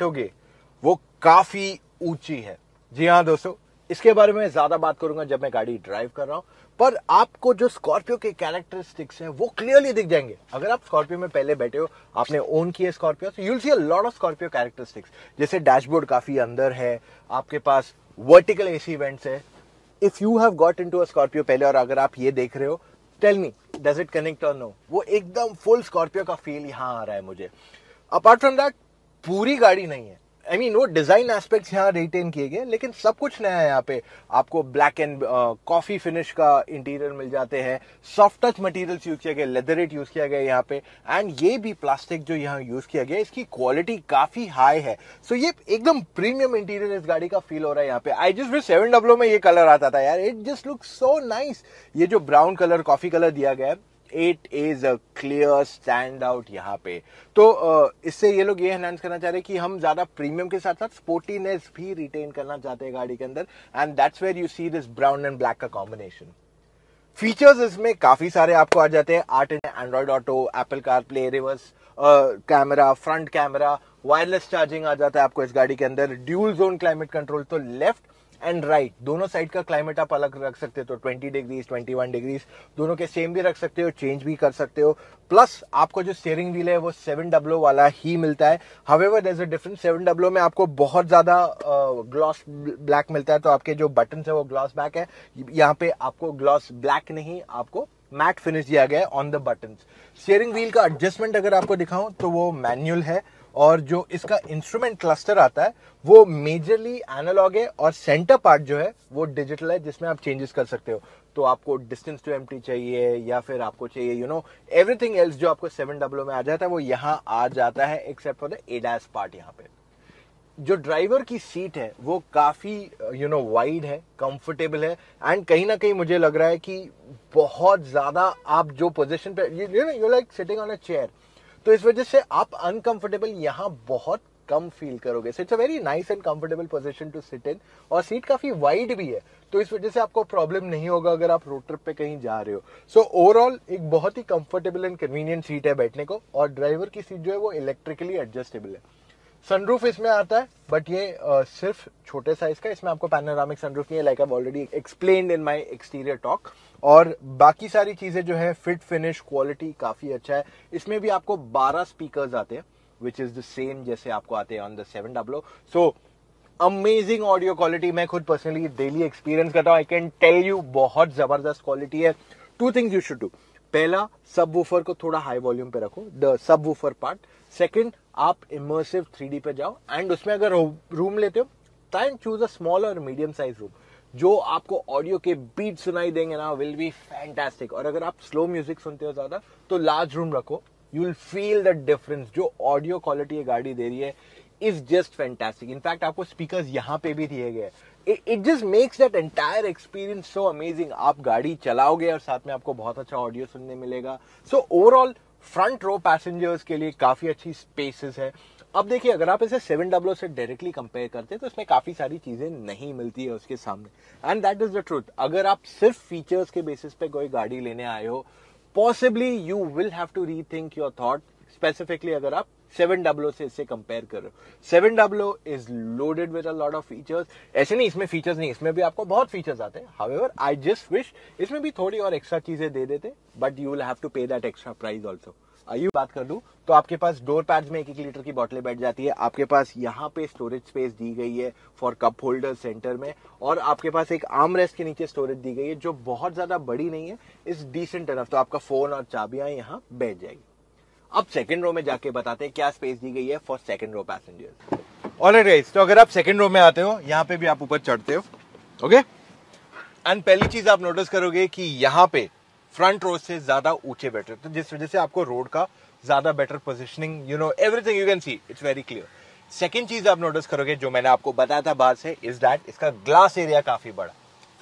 बैठोगे वो काफी ऊंची है। जी हाँ दोस्तों, इसके बारे में ज्यादा बात करूंगा जब मैं गाड़ी ड्राइव कर रहा हूं, पर आपको जो स्कॉर्पियो के कैरेक्टरिस्टिक्स हैं वो क्लियरली दिख जाएंगे। अगर आप स्कॉर्पियो में पहले बैठे हो, आपने ओन किया स्कॉर्पियो, तो you'll see a lot of Scorpio characteristics. जैसे डैशबोर्ड काफी अंदर है, आपके पास वर्टिकल एसी वेंट्स है। If you have got into a Scorpio पहले और अगर आप ये देख रहे हो, tell me does it connect or no? वो एकदम फुल स्कॉर्पियो का फील यहां आ रहा है मुझे। अपार्ट फ्रॉम दैट पूरी गाड़ी नहीं है, आई मीन वो डिजाइन एस्पेक्ट्स यहाँ रिटेन किए गए, लेकिन सब कुछ नया है। यहाँ पे आपको ब्लैक एंड कॉफी फिनिश का इंटीरियर मिल जाते हैं, सॉफ्ट टच मटेरियल्स यूज किया गया, लेदरेट यूज किया गया यहाँ पे, एंड ये भी प्लास्टिक जो यहाँ यूज किया गया इसकी क्वालिटी काफी हाई है। सो ये एकदम प्रीमियम इंटीरियर इस गाड़ी का फील हो रहा है यहाँ पे। आई जस्ट विश 700 में ये कलर आता था यार, it just look so nice. ये जो ब्राउन कलर, कॉफी कलर दिया गया है, it is a clear stand out यहाँ पे। तो इससे ये लोग ये एनहांस करना चाह रहे हैं कि हम ज्यादा प्रीमियम के साथ साथ स्पोर्टीनेस भी रिटेन करना चाहते हैं गाड़ी के अंदर, and that's where you see this brown and black का कॉम्बिनेशन। फीचर्स इसमें काफी सारे आपको आ जाते हैं। 8 inch Android Auto, Apple CarPlay, reverse camera, front camera, wireless charging आ जाता है आपको इस गाड़ी के अंदर, ड्यूल जोन क्लाइमेट कंट्रोल। तो लेफ्ट एंड राइट दोनों साइड का क्लाइमेट आप अलग रख सकते हो, तो 20 डिग्रीज 21 डिग्रीज दोनों के सेम भी रख सकते हो, चेंज भी कर सकते हो। प्लस आपको जो स्टीयरिंग व्हील है वो 700 वाला ही मिलता है। However there is a difference, 700 में आपको बहुत ज्यादा ग्लॉस ब्लैक मिलता है, तो आपके जो बटन है वो ग्लॉस ब्लैक है। यहाँ पे आपको ग्लॉस ब्लैक नहीं, आपको मैट फिनिश दिया गया है on the button. Steering wheel का एडजस्टमेंट अगर आपको दिखाऊं तो वो मैनुअल है, और जो इसका इंस्ट्रूमेंट क्लस्टर आता है वो मेजरली एनालॉग है, और सेंटर पार्ट जो है वो डिजिटल है, जिसमें आप चेंजेस कर सकते हो। तो आपको डिस्टेंस टू एम्प्टी चाहिए या फिर आपको चाहिए एवरीथिंग एल्स जो आपको 700 में आ जाता है वो यहाँ आ जाता है, except for the ADAS part. यहाँ पे जो ड्राइवर की सीट है वो काफी वाइड है, कंफर्टेबल है, एंड कहीं ना कहीं मुझे लग रहा है कि बहुत ज्यादा आप जो पोजीशन पे you like sitting on a chair, तो इस वजह से आप अनकंफर्टेबल यहाँ बहुत कम फील करोगे। So it's a very nice and comfortable position to sit in, और सीट काफी वाइड भी है, तो इस वजह से आपको प्रॉब्लम नहीं होगा अगर आप रोड ट्रिप पे कहीं जा रहे हो। सो ओवरऑल एक बहुत ही कंफर्टेबल एंड कन्वीनियंट सीट है बैठने को, और ड्राइवर की सीट जो है वो इलेक्ट्रिकली एडजस्टेबल है। सनरूफ इसमें आता है, बट ये सिर्फ छोटे साइज का, इसमें आपको पैनोरामिक सनरूफ नहीं है, like I have already explained in my exterior talk. और बाकी सारी चीजें जो है, फिट फिनिश क्वालिटी काफी अच्छा है। इसमें भी आपको 12 स्पीकर्स आते हैं, विच इज द सेम जैसे आपको आते हैं on the 700। So amazing audio quality, मैं खुद पर्सनली डेली एक्सपीरियंस करता हूँ, आई कैन टेल यू बहुत जबरदस्त क्वालिटी है। 2 थिंग्स यू शुड डू, पहला सबवूफर को थोड़ा हाई वॉल्यूम पे रखो, द सबवूफर पार्ट। सेकंड, आप इमर्सिव 3D पे जाओ, एंड उसमें अगर रूम लेते हो try and choose a small और मीडियम साइज रूम, जो आपको ऑडियो के बीट सुनाई देंगे ना, विल बी फैंटास्टिक। और अगर आप स्लो म्यूजिक सुनते हो ज्यादा तो लार्ज रूम रखो, you will feel the difference. जो ऑडियो क्वालिटी ये गाड़ी दे रही है इज जस्ट फैंटास्टिक। इनफैक्ट आपको स्पीकर्स यहाँ पे भी दिए गए, it just makes that entire experience so amazing. आप गाड़ी चलाओगे और साथ में आपको बहुत अच्छा ऑडियो सुनने मिलेगा। So overall front row passengers के लिए काफी अच्छी स्पेसेस है। अब देखिए, अगर आप इसे 700 से डायरेक्टली कंपेयर करते हैं तो इसमें काफी सारी चीजें नहीं मिलती है उसके सामने, and that is the truth. अगर आप सिर्फ फीचर्स के बेसिस पे कोई गाड़ी लेने आए हो, possibly you will have to rethink your thought, specifically अगर आप 700 से इससे कंपेयर कर रहे हो। 700 is loaded with a lot of features. ऐसे नहीं इसमें फीचर्स नहीं, इसमें भी आपको बहुत फीचर्स आते हैं। हाउएवर आई जस्ट विश इसमें भी थोड़ी और एक्स्ट्रा चीजें दे देते, but you will have to pay that extra price also. आइए बात कर लूं तो आपके पास डोर पैड्स में 1-1 लीटर की बोतलें बैठ जाती है। आपके पास यहाँ पे स्टोरेज स्पेस दी गई है फॉर कप होल्डर सेंटर में, और आपके पास एक आर्म रेस्ट के नीचे स्टोरेज दी गई है जो बहुत ज्यादा बड़ी नहीं है, इज डिसेंट इनफ। तो आपका फोन और चाबियां यहाँ बैठ जाएगी। अब सेकंड रो में जाके बताते हैं क्या स्पेस दी गई है for second row passengers. Alright guys, तो अगर आप सेकंड रो में आते हो, यहाँ पे भी आप ऊपर चढ़ते हो, ओके। एंड पहली चीज आप नोटिस करोगे कि यहाँ पे फ्रंट रो से ज्यादा ऊंचे बैठे, तो जिस वजह से आपको रोड का ज्यादा better positioning, everything you can see, it's very clear. Second चीज आप नोटिस करोगे जो मैंने आपको बताया था बाहर से, इज दैट इसका ग्लास एरिया काफी बड़ा,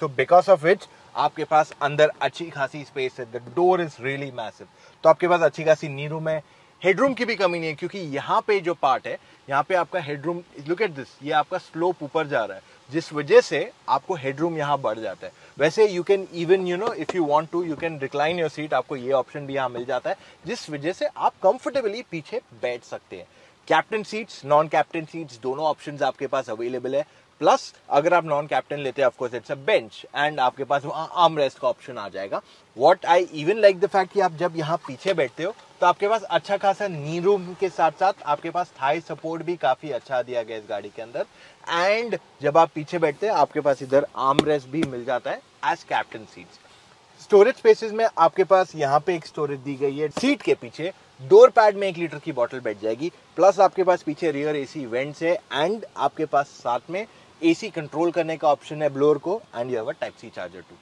तो बिकॉज ऑफ विच आपके पास अंदर अच्छी खासी स्पेस है। The door is really massive, तो आपके पास अच्छी खासी नी रूम है। हेडरूम की भी कमी नहीं है, क्योंकि यहाँ पे जो पार्ट है, यहाँ पे आपका हेडरूम, लुक एट दिस, ये आपका स्लोप ऊपर जा रहा है, जिस वजह से आपको हेडरूम यहाँ बढ़ जाता है। वैसे you can even if you want to, you can recline your seat, आपको ये ऑप्शन भी यहाँ मिल जाता है, जिस वजह से आप कंफर्टेबली पीछे बैठ सकते हैं। Captain seats, non captain seats, दोनों ऑप्शंस आपके पास अवेलेबल है। प्लस अगर आप नॉन कैप्टन लेते हैं, of course it's a bench and आपके पास वहां आर्म रेस्ट का ऑप्शन आ जाएगा। What I even like the fact कि आप जब यहाँ पीछे बैठते हो तो आपके पास अच्छा खासा नी रूम के साथ साथ आपके पास थाई सपोर्ट भी काफी अच्छा दिया गया इस गाड़ी के अंदर। एंड जब आप पीछे बैठते हैं आपके पास इधर आर्म रेस्ट भी मिल जाता है as captain seats. Storage spaces में आपके पास यहाँ पे एक स्टोरेज दी गई है। सीट के पीछे डोर पैड में 1 लीटर की बोतल बैठ जाएगी। प्लस आपके पास पीछे रियर एसी वेंट्स है एंड आपके पास साथ में एसी कंट्रोल करने का ऑप्शन है ब्लोअर को and you have a type C charger too.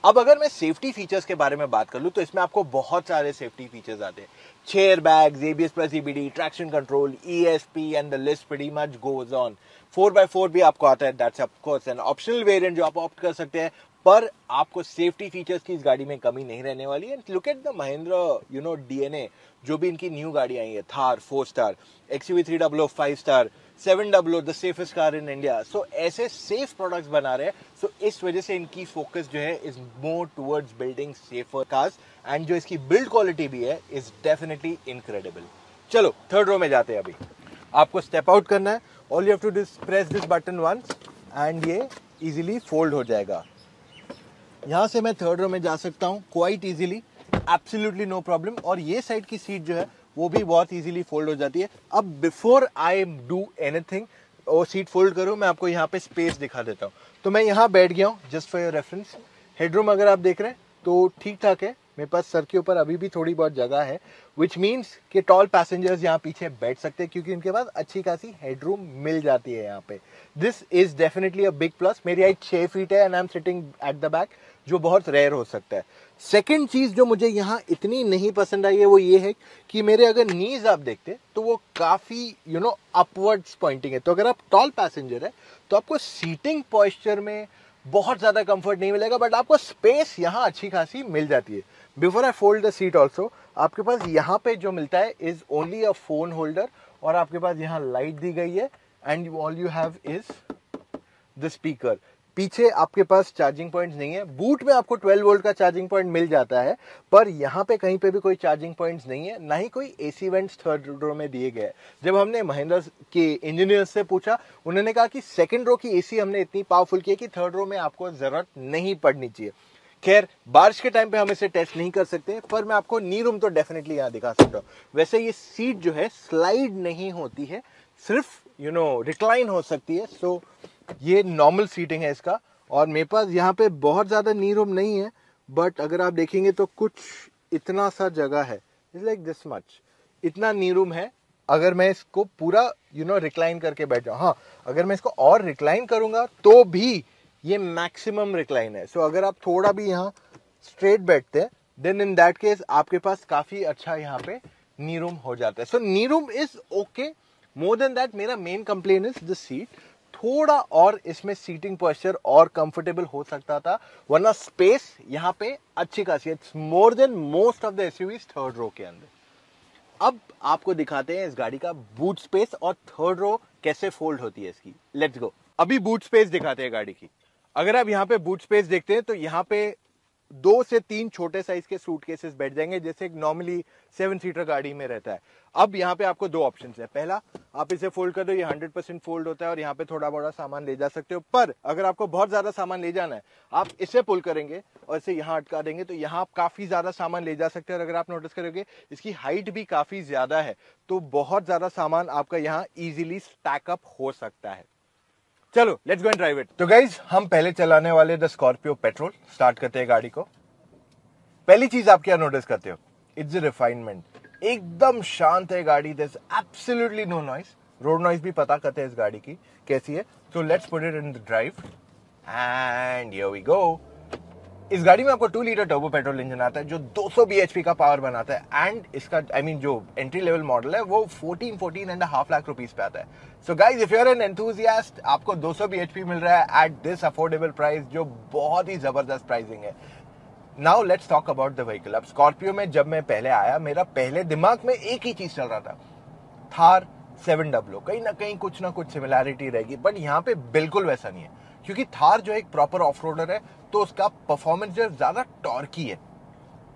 अब अगर मैं सेफ्टी फीचर्स के बारे में बात कर लूं तो इसमें आपको बहुत सारे सेफ्टी फीचर्स आते हैं। Chair bags, ABS plus EBD, traction control, ESP and the list pretty much goes on. 4x4 भी आपको आता है, that's of course an optional variant जो आप ऑप्ट कर सकते हैं, पर आपको सेफ्टी फीचर्स की इस गाड़ी में कमी नहीं रहने वाली है। Look at the Mahindra DNA, जो भी इनकी न्यू गाड़ी आई है, Thar 4 star, XUV 300 5 star, 700 the safest car in India. So ऐसे सेफ प्रोडक्ट्स बना रहे हैं। सो इस वजह से इनकी फोकस जो है is more towards building safer cars and जो इसकी बिल्ड क्वालिटी भी है इज डेफिनेटली इनक्रेडिबल। चलो थर्ड रो में जाते हैं। अभी आपको स्टेप आउट करना है। All you have to press this button once and ये इजीली फोल्ड हो जाएगा। यहां से मैं थर्ड रो में जा सकता हूं quite easily, absolutely no problem. और ये साइड की सीट जो है वो भी बहुत इजीली फोल्ड हो जाती है। अब बिफोर आई डू एनीथिंग और सीट फोल्ड करूं, मैं आपको यहाँ पे स्पेस दिखा देता हूँ। तो मैं यहाँ बैठ गया हूँ just for your reference. Headroom अगर आप देख रहे हैं तो ठीक ठाक है, मेरे पास सर के ऊपर अभी भी थोड़ी बहुत जगह है, विच मीन्स कि टॉल पैसेंजर्स यहाँ पीछे बैठ सकते हैं क्योंकि उनके पास अच्छी खासी हेडरूम मिल जाती है यहाँ पे। This is definitely a big plus. मेरी हाइट 6 फीट है and I am sitting at the back, जो बहुत रेयर हो सकता है। सेकेंड चीज जो मुझे यहाँ इतनी नहीं पसंद आई है वो ये है कि मेरे अगर नीज आप देखते तो वो काफी अपवर्ड्स पॉइंटिंग है। तो अगर आप टॉल पैसेंजर है तो आपको सीटिंग पॉइस्चर में बहुत ज्यादा कंफर्ट नहीं मिलेगा, बट आपको स्पेस यहाँ अच्छी खासी मिल जाती है। Before I fold the seat also, आपके पास यहाँ पे जो मिलता है is only a phone holder और आपके पास यहाँ लाइट दी गई है and all you have is the speaker. पीछे आपके पास चार्जिंग पॉइंट्स नहीं है। बूट में आपको 12 वोल्ट का चार्जिंग पॉइंट मिल जाता है, पर यहाँ पे कहीं पे भी कोई चार्जिंग पॉइंट्स नहीं है, ना ही कोई एसी वेंट्स थर्ड रो में दिए गए। जब हमने महिंद्रा के इंजीनियर्स से पूछा, उन्होंने कहा कि सेकंड रो की एसी हमने इतनी पावरफुल की है कि थर्ड रो में आपको जरूरत नहीं पड़नी चाहिए। खैर बारिश के टाइम पे हम इसे टेस्ट नहीं कर सकते, पर मैं आपको नी रूम तो डेफिनेटली यहाँ दिखा सकता हूँ। वैसे ये सीट जो है स्लाइड नहीं होती है, सिर्फ रिक्लाइन हो सकती है। सो ये नॉर्मल सीटिंग है इसका। और मेरे पास यहाँ पे बहुत ज्यादा नी रूम नहीं है, बट अगर आप देखेंगे तो कुछ इतना सा जगह है, इट्स लाइक दिस मच, इतना नी रूम है। अगर मैं इसको पूरा रिक्लाइन करके बैठ जाऊँ, हाँ अगर मैं इसको और रिक्लाइन करूंगा तो भी ये मैक्सिमम रिक्लाइन है। सो अगर आप थोड़ा भी यहाँ स्ट्रेट बैठते हैं देन इन दैट केस आपके पास काफी अच्छा यहाँ पे नी रूम हो जाता है। So knee room is okay. More than that मेरा main complain is the seat. थोड़ा और इसमें सीटिंग पोस्चर और कंफर्टेबल हो सकता था, वरना स्पेस यहाँ पे अच्छी खासी है। It's more than most of the SUVs third row के अंदर। अब आपको दिखाते हैं इस गाड़ी का बूट स्पेस और थर्ड रो कैसे फोल्ड होती है इसकी। Let's go. अभी बूट स्पेस दिखाते हैं गाड़ी की। अगर आप यहाँ पे बूट स्पेस देखते हैं तो यहाँ पे 2 से 3 छोटे साइज के सूटकेसेस बैठ जाएंगे, जैसे एक नॉर्मली 7 सीटर गाड़ी में रहता है। अब यहाँ पे आपको 2 ऑप्शंस है। पहला, आप इसे फोल्ड कर दो, ये 100% फोल्ड होता है और यहाँ पे थोड़ा बड़ा सामान ले जा सकते हो। पर अगर आपको बहुत ज्यादा सामान ले जाना है, आप इसे पुल करेंगे और इसे यहाँ अटका देंगे तो यहाँ आप काफी ज्यादा सामान ले जा सकते हैं। और अगर आप नोटिस करोगे इसकी हाइट भी काफी ज्यादा है, तो बहुत ज्यादा सामान आपका यहाँ इजीली स्टैक अप हो सकता है। चलो let's go and drive it. तो गाइज हम पहले चलाने वाले द स्कॉर्पियो पेट्रोल। स्टार्ट करते हैं गाड़ी को। पहली चीज आप क्या नोटिस करते हो, इट्स द रिफाइनमेंट। एकदम शांत है गाड़ी, there is absolutely no noise. Road noise भी पता करते हैं इस गाड़ी की कैसी है। So let's put it in the drive and here we go. इस गाड़ी में आपको 2 लीटर टर्बो पेट्रोल इंजन आता है जो 200 bhp का पावर बनाता है एंड इसका जो एंट्री लेवल मॉडल है वो 14.5 लाख रुपीस पे आता है। So guys if you are an enthusiast, आपको 200 bhp मिल रहा है एट दिस अफोर्डेबल प्राइस, जो बहुत ही जबरदस्त प्राइसिंग है। Now let's talk about the vehicle. अब स्कॉर्पियो में जब मैं पहले आया, मेरा पहले दिमाग में एक ही चीज चल रहा था, थार 700। कहीं ना कुछ सिमिलैरिटी रहेगी, बट यहाँ पे बिल्कुल वैसा नहीं है, क्योंकि थार जो एक प्रॉपर ऑफ रोडर है तो उसका परफॉर्मेंस जो ज्यादा टॉर्की है।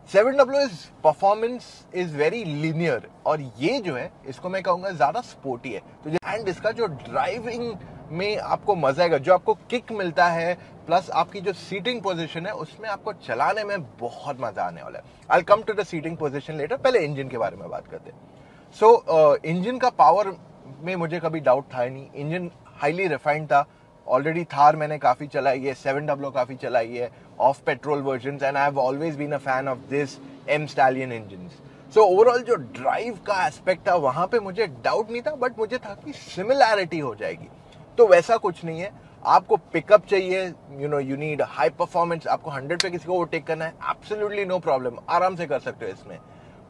700 is performance is very linear, और ये जो है इसको मैं कहूंगा ज्यादा स्पोर्टी है। तो एंड इसका जो ड्राइविंग में आपको मजा आएगा, जो आपको किक मिलता है, प्लस आपकी जो सीटिंग पोजीशन है उसमें आपको चलाने में बहुत मजा आने वाला है। I will come to the seating position later, पहले इंजन के बारे में बात करते हैं। सो इंजन का पावर में मुझे कभी डाउट था ही नहीं। इंजन हाईली रिफाइंड था। ऑलरेडी थार मैंने काफी चलाई है, 700 काफी चलाई है of petrol version, and I have always been a fan of this M Stallion engine. So overall जो ड्राइव का एस्पेक्ट था वहां पे मुझे डाउट नहीं था, बट मुझे था कि सिमिलैरिटी हो जाएगी। तो वैसा कुछ नहीं है। आपको पिकअप चाहिए, यू नीड हाई परफॉर्मेंस, आपको 100 पे किसी को ओवरटेक करना है, एब्सोल्युटली नो प्रॉब्लम, आराम से कर सकते हो इसमें।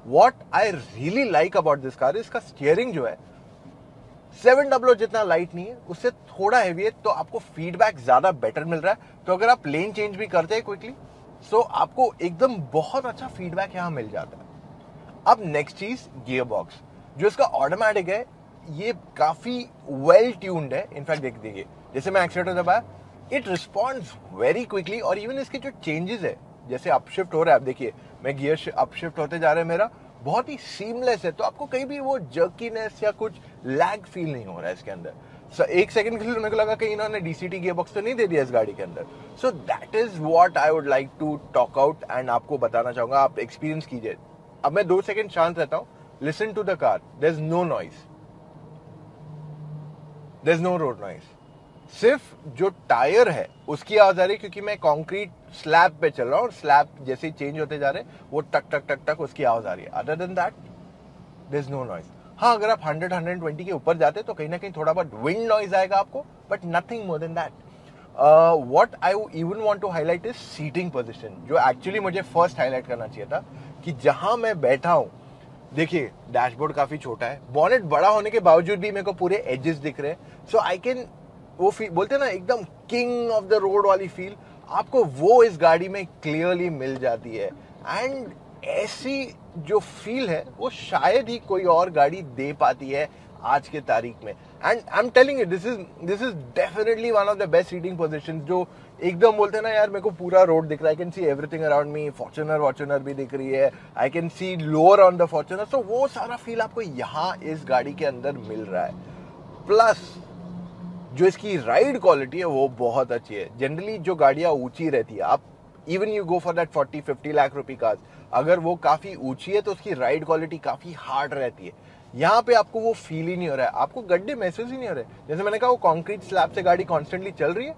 What I really like about this car, इसका स्टीयरिंग जो है 700 जितना लाइट नहीं है, उससे थोड़ा हैवी है, तो आपको फीडबैक ज्यादा बेटर मिल रहा है। तो अगर आप लेन चेंज भी करते हैं क्विकली, सो आपको एकदम बहुत अच्छा फीडबैक यहां मिल जाता है। अब नेक्स्ट चीज, गियर बॉक्स जो इसका ऑटोमेटिक है, ये काफी वेल ट्यून्ड है। इनफैक्ट देखिए, जैसे मैं एक्सीलेटर दबाया, इट रिस्पॉन्ड्स वेरी क्विकली, और इवन इसके जो चेंजेस है, जैसे अपशिफ्ट हो रहा है, आप देखिए मैं गियर अपशिफ्ट होते जा रहा है, मेरा बहुत ही सीमलेस है, तो आपको कहीं भी वो जर्कीनेस या कुछ लैग फील नहीं हो रहा है इसके अंदर। एक सेकंड के लिए मेरे को लगा कि इन्होंने डीसीटी गियर बॉक्स तो नहीं दे दिया इस गाड़ी के अंदर। So that is what I would like to talk out and आपको बताना चाहूंगा, आप एक्सपीरियंस कीजिए। अब मैं 2 सेकंड शांत रहता हूं, listen to the car, there is no noise, there is no road noise. सिर्फ जो टायर है उसकी आवाज आ रही है, क्योंकि मैं कंक्रीट स्लैब पे चल रहा हूं, और स्लैब जैसे ही चेंज होते जा रहे हैं वो टक टक टक टक उसकी आवाज आ रही है। Other than that there is no noise. हाँ, अगर आप 100-120 के ऊपर जाते तो कहीं ना कहीं थोड़ा बहुत विंड नॉइज आएगा आपको, but nothing more than that. What I even want to highlight is seating position, जो एक्चुअली मुझे फर्स्ट हाईलाइट करना चाहिए था, कि जहां मैं बैठा हूं, देखिए डैशबोर्ड काफी छोटा है, बॉनेट बड़ा होने के बावजूद भी मेरे को पूरे एजेस दिख रहे हैं। सो आई कैन, वो फील बोलते हैं ना एकदम किंग ऑफ द रोड वाली फील, आपको वो इस गाड़ी में क्लियरली मिल जाती है। एंड ऐसी जो फील है वो शायद ही कोई और गाड़ी दे पाती है आज के तारीख में। And I am telling you, this is definitely one of the best seating position, जो एकदम बोलते हैं ना यार मेरे को पूरा रोड दिख रहा है, I can see everything around me, Fortuner भी दिख रही है, I can see lower on the Fortuner. So वो सारा फील आपको यहाँ इस गाड़ी के अंदर मिल रहा है। प्लस जो इसकी राइड क्वालिटी है वो बहुत अच्छी है। जनरली जो गाड़ियां ऊंची रहती है, आप even you go for that 40-50 lakh rupee cars, अगर वो काफी ऊंची है तो उसकी राइड क्वालिटी काफी हार्ड रहती है। यहाँ पे आपको वो फील ही नहीं हो रहा है, आपको गड्ढे महसूस ही नहीं हो रहे। जैसे मैंने कहा, वो कंक्रीट स्लैब से गाड़ी कॉन्स्टेंटली चल रही है,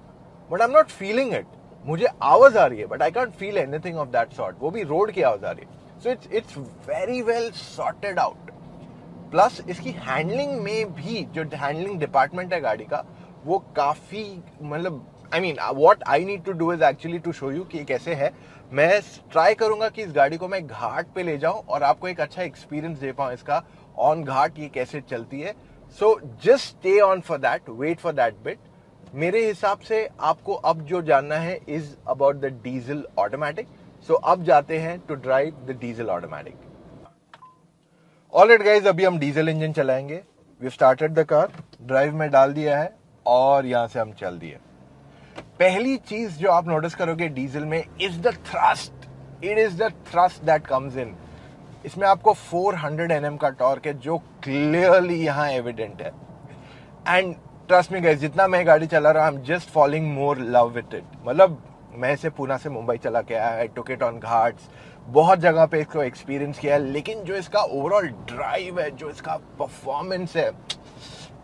but I am not feeling it. मुझे आवाज आ रही है, but I can't feel anything of that sort, वो भी रोड की आवाज आ रही है। So it's very well sorted out. Plus इसकी हैंडलिंग में भी, जो हैंडलिंग डिपार्टमेंट है गाड़ी का, वो काफी, मतलब I mean what I need to do is actually to show you कि कैसे है। मैं ट्राई करूंगा कि इस गाड़ी को मैं घाट पे ले जाऊं और आपको एक अच्छा एक्सपीरियंस दे पाऊं इसका ऑन घाट, ये कैसे चलती है। So just stay on for that, wait for that bit. मेरे हिसाब से आपको अब जो जानना है is about the diesel automatic. So अब जाते हैं to drive the diesel automatic. Alright guys, अभी हम डीजल इंजन चलाएंगे। We started the car, drive में डाल दिया है और यहां से हम चल दिए। पहली चीज जो आप नोटिस करोगे डीजल में is the thrust. It is the thrust that comes in. इसमें आपको 400 Nm का टॉर्क है, जो क्लियरली यहां एविडेंट है। एंड ट्रस्ट मी गाइस, जितना मैं गाड़ी चला रहा हूं, I am just falling more love with it. मतलब मैं इसे पुणे से मुंबई चला के आया, आई टुक इट ऑन घाट्स, बहुत जगह पे इसको एक्सपीरियंस किया है, लेकिन जो इसका ओवरऑल ड्राइव है, जो इसका परफॉर्मेंस है,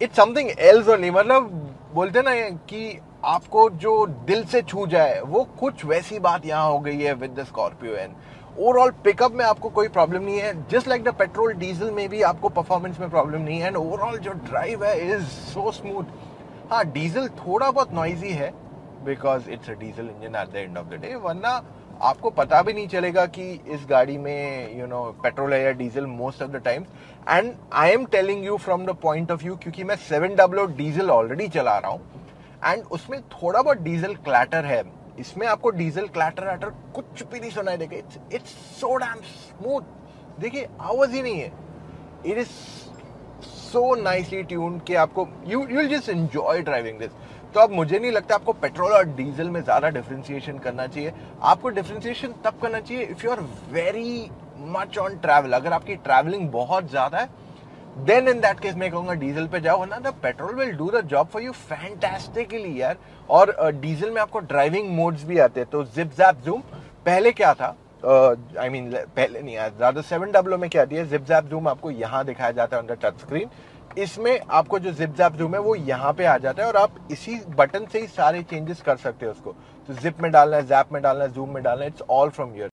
इट्स समथिंग एल्स ओनली। मतलब बोलते ना कि आपको जो दिल से छू जाए, वो कुछ वैसी बात यहाँ हो गई है with the Scorpio. And overall pickup में आपको कोई प्रॉब्लम नहीं है, just like the petrol diesel में भी आपको परफॉर्मेंस में प्रॉब्लम नहीं है। एंड ओवरऑल जो ड्राइव है इज सो स्मूथ। हाँ, डीजल थोड़ा बहुत नॉइजी है because it's a diesel engine at the end of the day, वरना आपको पता भी नहीं चलेगा कि इस गाड़ी में पेट्रोल है या diesel most of the times. And I am telling you from the point of view, क्योंकि मैं 700 डीजल ऑलरेडी चला रहा हूं एंड उसमें थोड़ा बहुत डीजल क्लैटर है। इसमें आपको डीजल क्लैटर कुछ भी नहीं सुनाई देगा। It's so damn smooth. देखिए, आवाज ही नहीं है, it is so nicely tuned कि आपको you will just enjoy driving this. तो अब मुझे नहीं लगता आपको पेट्रोल और डीजल में ज्यादा डिफरेंशिएशन करना चाहिए। आपको डिफरेंशिएशन तब करना चाहिए if you are very much on travel. अगर आपकी ट्रैवलिंग बहुत ज्यादा है, देन इन दैट केस मैं कहूंगा डीजल पे जाओ, वरना the petrol will do the job for you fantastically यार। और डीजल में आपको ड्राइविंग मोड्स भी आते हैं। तो जिप जैप जूम पहले क्या था, आई मीन पहले नहीं आया, ज्यादा 700 में क्या दिया, जिप जैप जूम आपको यहाँ दिखाया जाता है ऑन द टच स्क्रीन। इसमें आपको जो जिप जैप जूम है वो यहाँ पे आ जाता है और आप इसी बटन से ही सारे चेंजेस कर सकते हो उसको। तो जिप में डालना है, जैप में डालना है, जूम में डालना है, इट्स ऑल फ्रॉम योर